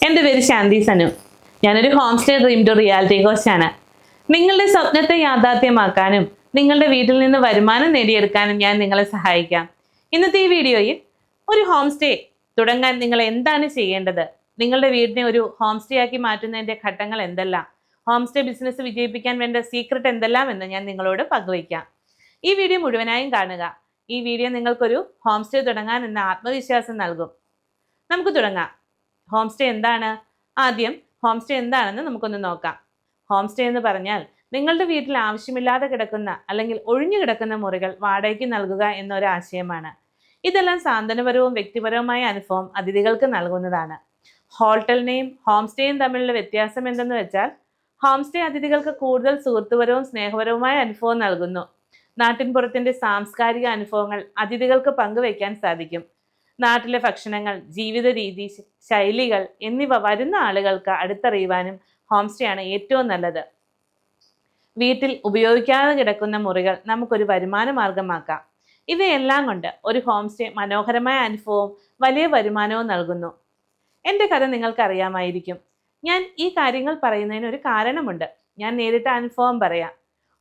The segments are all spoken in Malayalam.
എൻ്റെ പേര് ശാന്തി സനു. ഞാനൊരു home stay dream to reality കോച്ചാണ്. നിങ്ങളുടെ സ്വപ്നത്തെ യാഥാർത്ഥ്യമാക്കാനും നിങ്ങളുടെ വീട്ടിൽ നിന്ന് വരുമാനം നേടിയെടുക്കാനും ഞാൻ നിങ്ങളെ സഹായിക്കാം. ഇന്നത്തെ ഈ വീഡിയോയിൽ ഒരു ഹോം സ്റ്റേ തുടങ്ങാൻ നിങ്ങൾ എന്താണ് ചെയ്യേണ്ടത്, നിങ്ങളുടെ വീടിനെ ഒരു ഹോം സ്റ്റേ ആക്കി മാറ്റുന്നതിൻ്റെ ഘട്ടങ്ങൾ എന്തെല്ലാം, ഹോം സ്റ്റേ ബിസിനസ് വിജയിപ്പിക്കാൻ വേണ്ട സീക്രട്ട് എന്തെല്ലാം എന്ന് ഞാൻ നിങ്ങളോട് പങ്കുവയ്ക്കാം. ഈ വീഡിയോ മുഴുവനായും കാണുക. ഈ വീഡിയോ നിങ്ങൾക്കൊരു ഹോം സ്റ്റേ തുടങ്ങാൻ എന്ന ആത്മവിശ്വാസം നൽകും. നമുക്ക് തുടങ്ങാം. ഹോം സ്റ്റേ എന്താണ്? ആദ്യം ഹോം സ്റ്റേ എന്താണെന്ന് നമുക്കൊന്ന് നോക്കാം. ഹോം സ്റ്റേ എന്ന് പറഞ്ഞാൽ നിങ്ങളുടെ വീട്ടിൽ ആവശ്യമില്ലാതെ കിടക്കുന്ന അല്ലെങ്കിൽ ഒഴിഞ്ഞു കിടക്കുന്ന മുറികൾ വാടകയ്ക്ക് നൽകുക എന്നൊരു ആശയമാണ്. ഇതെല്ലാം സാന്ത്വനപരവും വ്യക്തിപരവുമായ അനുഭവം അതിഥികൾക്ക് നൽകുന്നതാണ്. ഹോട്ടലിനെയും ഹോം സ്റ്റേയും തമ്മിലുള്ള വ്യത്യാസം എന്തെന്ന് വെച്ചാൽ, ഹോം സ്റ്റേ അതിഥികൾക്ക് കൂടുതൽ സുഹൃത്തുപരവും സ്നേഹപരവുമായ അനുഭവം നൽകുന്നു. നാട്ടിൻപുറത്തിന്റെ സാംസ്കാരിക അനുഭവങ്ങൾ അതിഥികൾക്ക് പങ്കുവയ്ക്കാൻ സാധിക്കും. നാട്ടിലെ ഭക്ഷണങ്ങൾ, ജീവിത രീതി, ശൈലികൾ എന്നിവ വരുന്ന ആളുകൾക്ക് അടുത്തറിയുവാനും ഹോം സ്റ്റേ ആണ് ഏറ്റവും നല്ലത്. വീട്ടിൽ ഉപയോഗിക്കാതെ കിടക്കുന്ന മുറികൾ നമുക്കൊരു വരുമാന മാർഗമാക്കാം. ഇവയെല്ലാം കൊണ്ട് ഒരു ഹോം സ്റ്റേ മനോഹരമായ അനുഭവവും വലിയ വരുമാനവും നൽകുന്നു. എൻ്റെ കഥ നിങ്ങൾക്കറിയാമായിരിക്കും. ഞാൻ ഈ കാര്യങ്ങൾ പറയുന്നതിന് ഒരു കാരണമുണ്ട്. ഞാൻ നേരിട്ട അനുഭവം പറയാം.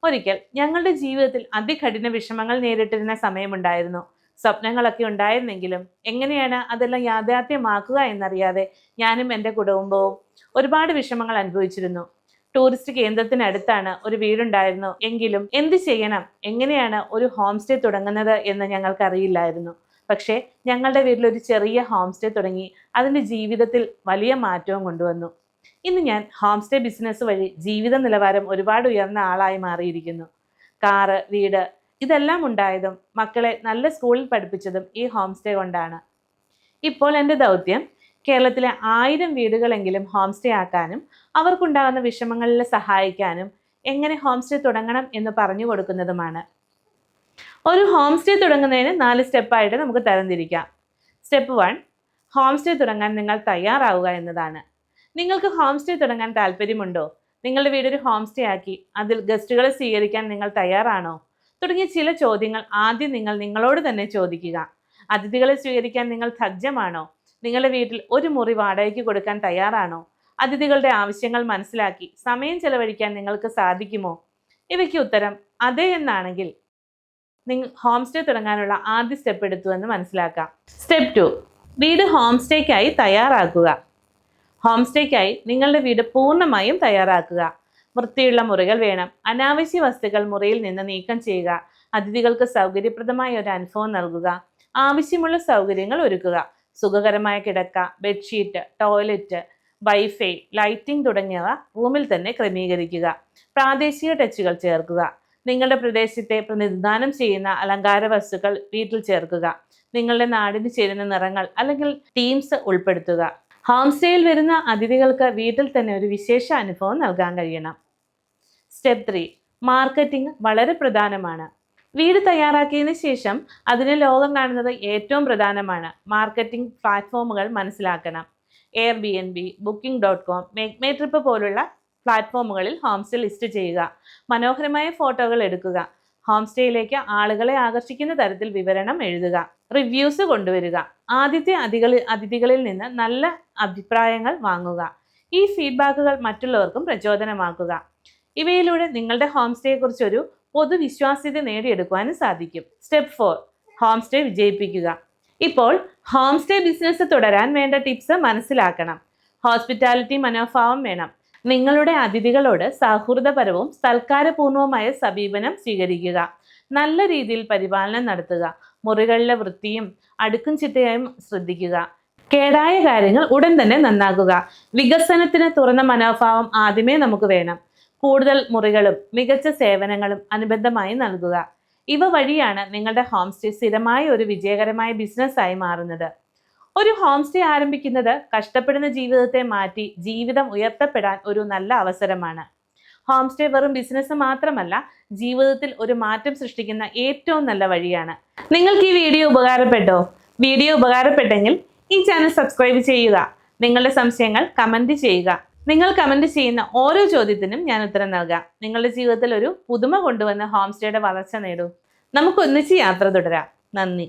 ഒരിക്കൽ ഞങ്ങളുടെ ജീവിതത്തിൽ അതികഠിന വിഷമങ്ങൾ നേരിട്ടിരുന്ന സമയമുണ്ടായിരുന്നു. സ്വപ്നങ്ങളൊക്കെ ഉണ്ടായിരുന്നെങ്കിലും എങ്ങനെയാണ് അതെല്ലാം യാഥാർത്ഥ്യമാക്കുക എന്നറിയാതെ ഞാനും എൻ്റെ കുടുംബവും ഒരുപാട് വിഷമങ്ങൾ അനുഭവിച്ചിരുന്നു. ടൂറിസ്റ്റ് കേന്ദ്രത്തിനടുത്താണ് ഒരു വീടുണ്ടായിരുന്നു. എങ്കിലും എന്ത് ചെയ്യണം, എങ്ങനെയാണ് ഒരു ഹോം സ്റ്റേ തുടങ്ങുന്നത് എന്ന് ഞങ്ങൾക്കറിയില്ലായിരുന്നു. പക്ഷേ ഞങ്ങളുടെ വീട്ടിൽ ഒരു ചെറിയ ഹോം സ്റ്റേ തുടങ്ങി അതിൻ്റെ ജീവിതത്തിൽ വലിയ മാറ്റവും കൊണ്ടുവന്നു. ഇന്ന് ഞാൻ ഹോം സ്റ്റേ ബിസിനസ് വഴി ജീവിത നിലവാരം ഒരുപാട് ഉയർന്ന ആളായി മാറിയിരിക്കുന്നു. കാറ്, വീട് ഇതെല്ലാം ഉണ്ടായതും മക്കളെ നല്ല സ്കൂളിൽ പഠിപ്പിച്ചതും ഈ ഹോം സ്റ്റേ കൊണ്ടാണ്. ഇപ്പോൾ എൻ്റെ ദൗത്യം കേരളത്തിലെ 1000 വീടുകളെങ്കിലും ഹോം സ്റ്റേ ആക്കാനും അവർക്കുണ്ടാകുന്ന വിഷമങ്ങളിൽ സഹായിക്കാനും എങ്ങനെ ഹോം സ്റ്റേ തുടങ്ങണം എന്ന് പറഞ്ഞു കൊടുക്കുന്നതുമാണ്. ഒരു ഹോം സ്റ്റേ തുടങ്ങുന്നതിന് 4 സ്റ്റെപ്പായിട്ട് നമുക്ക് തരംതിരിക്കാം. സ്റ്റെപ്പ് 1, ഹോം സ്റ്റേ തുടങ്ങാൻ നിങ്ങൾ തയ്യാറാവുക എന്നതാണ്. നിങ്ങൾക്ക് ഹോം സ്റ്റേ തുടങ്ങാൻ താല്പര്യമുണ്ടോ? നിങ്ങളുടെ വീടൊരു ഹോം സ്റ്റേ ആക്കി അതിൽ ഗസ്റ്റുകളെ സ്വീകരിക്കാൻ നിങ്ങൾ തയ്യാറാണോ? തുടങ്ങിയ ചില ചോദ്യങ്ങൾ ആദ്യം നിങ്ങൾ നിങ്ങളോട് തന്നെ ചോദിക്കുക. അതിഥികളെ സ്വീകരിക്കാൻ നിങ്ങൾ സജ്ജമാണോ? നിങ്ങളുടെ വീട്ടിൽ ഒരു മുറി വാടകയ്ക്ക് കൊടുക്കാൻ തയ്യാറാണോ? അതിഥികളുടെ ആവശ്യങ്ങൾ മനസ്സിലാക്കി സമയം ചെലവഴിക്കാൻ നിങ്ങൾക്ക് സാധിക്കുമോ? ഇവയ്ക്ക് ഉത്തരം അതെ എന്നാണെങ്കിൽ നിങ്ങൾ ഹോം സ്റ്റേ തുടങ്ങാനുള്ള ആദ്യ സ്റ്റെപ്പ് എടുത്തു എന്ന് മനസ്സിലാക്കാം. സ്റ്റെപ്പ് 2, വീട് ഹോം സ്റ്റേക്കായി തയ്യാറാക്കുക. ഹോം സ്റ്റേക്കായി നിങ്ങളുടെ വീട് പൂർണ്ണമായും തയ്യാറാക്കുക. വൃത്തിയുള്ള മുറികൾ വേണം. അനാവശ്യ വസ്തുക്കൾ മുറിയിൽ നിന്ന് നീക്കം ചെയ്യുക. അതിഥികൾക്ക് സൗകര്യപ്രദമായ ഒരു അനുഭവം നൽകുക. ആവശ്യമുള്ള സൗകര്യങ്ങൾ ഒരുക്കുക. സുഖകരമായ കിടക്ക, ബെഡ്ഷീറ്റ്, ടോയ്ലറ്റ്, വൈഫൈ, ലൈറ്റിംഗ് തുടങ്ങിയവ റൂമിൽ തന്നെ ക്രമീകരിക്കുക. പ്രാദേശിക ടച്ചുകൾ ചേർക്കുക. നിങ്ങളുടെ പ്രദേശത്തെ പ്രതിനിധാനം ചെയ്യുന്ന അലങ്കാര വസ്തുക്കൾ വീട്ടിൽ ചേർക്കുക. നിങ്ങളുടെ നാടിന് ചേരുന്ന നിറങ്ങൾ അല്ലെങ്കിൽ തീംസ് ഉൾപ്പെടുത്തുക. ഹോം സ്റ്റേയിൽ വരുന്ന അതിഥികൾക്ക് വീട്ടിൽ തന്നെ ഒരു വിശേഷ അനുഭവം നൽകാൻ കഴിയണം. സ്റ്റെപ്പ് 3, മാർക്കറ്റിംഗ് വളരെ പ്രധാനമാണ്. വീട് തയ്യാറാക്കിയതിന് ശേഷം അതിനെ ലോകം കാണുന്നത് ഏറ്റവും പ്രധാനമാണ്. മാർക്കറ്റിംഗ് പ്ലാറ്റ്ഫോമുകൾ മനസ്സിലാക്കണം. Airbnb, Booking.com, MakeMyTrip പോലുള്ള പ്ലാറ്റ്ഫോമുകളിൽ ഹോം സ്റ്റേ ലിസ്റ്റ് ചെയ്യുക. മനോഹരമായ ഫോട്ടോകൾ എടുക്കുക. ഹോം സ്റ്റേയിലേക്ക് ആളുകളെ ആകർഷിക്കുന്ന തരത്തിൽ വിവരണം എഴുതുക. റിവ്യൂസ് കൊണ്ടുവരിക. ആദ്യത്തെ അതിഥികളിൽ നിന്ന് നല്ല അഭിപ്രായങ്ങൾ വാങ്ങുക. ഈ ഫീഡ്ബാക്കുകൾ മറ്റുള്ളവർക്കും പ്രചോദനമാക്കുക. ഇവയിലൂടെ നിങ്ങളുടെ ഹോം സ്റ്റേയെക്കുറിച്ച് ഒരു പൊതുവിശ്വാസ്യത നേടിയെടുക്കുവാനും സാധിക്കും. സ്റ്റെപ്പ് 4, ഹോം സ്റ്റേ വിജയിപ്പിക്കുക. ഇപ്പോൾ ഹോം സ്റ്റേ ബിസിനസ് തുടരാൻ വേണ്ട ടിപ്സ് മനസ്സിലാക്കണം. ഹോസ്പിറ്റാലിറ്റി മനോഭാവം വേണം. നിങ്ങളുടെ അതിഥികളോട് സൗഹൃദപരവും സൽക്കാരപൂർണവുമായ സമീപനം സ്വീകരിക്കുക. നല്ല രീതിയിൽ പരിപാലനം നടത്തുക. മുറികളിലെ വൃത്തിയും അടുക്കും ചിട്ടയായും ശ്രദ്ധിക്കുക. കേടായ കാര്യങ്ങൾ ഉടൻ തന്നെ നന്നാക്കുക. വികസനത്തിന് തുറന്ന മനോഭാവം ആദ്യമേ നമുക്ക് വേണം. കൂടുതൽ മുറികളും മികച്ച സേവനങ്ങളും അനുബന്ധമായി നൽകുക. ഇവ വഴിയാണ് നിങ്ങളുടെ ഹോം സ്റ്റേ സ്ഥിരമായ ഒരു വിജയകരമായ ബിസിനസ്സായി മാറുന്നത്. ഒരു ഹോം സ്റ്റേ ആരംഭിക്കുന്നത് കഷ്ടപ്പെടുന്ന ജീവിതത്തെ മാറ്റി ജീവിതം ഉയർത്തപ്പെടാൻ ഒരു നല്ല അവസരമാണ്. ഹോം സ്റ്റേ വെറും ബിസിനസ് മാത്രമല്ല, ജീവിതത്തിൽ ഒരു മാറ്റം സൃഷ്ടിക്കുന്ന ഏറ്റവും നല്ല വഴിയാണ്. നിങ്ങൾക്ക് ഈ വീഡിയോ ഉപകാരപ്പെട്ടോ? വീഡിയോ ഉപകാരപ്പെട്ടെങ്കിൽ ഈ ചാനൽ സബ്സ്ക്രൈബ് ചെയ്യുക. നിങ്ങളുടെ സംശയങ്ങൾ കമൻറ്റ് ചെയ്യുക. നിങ്ങൾ കമൻറ്റ് ചെയ്യുന്ന ഓരോ ചോദ്യത്തിനും ഞാൻ ഉത്തരം നൽകാം. നിങ്ങളുടെ ജീവിതത്തിൽ ഒരു പുതുമ കൊണ്ടുവന്ന് ഹോം സ്റ്റേയുടെ വളർച്ച നേടൂ. നമുക്ക് ഒന്നിച്ച് യാത്ര തുടരാം. നന്ദി.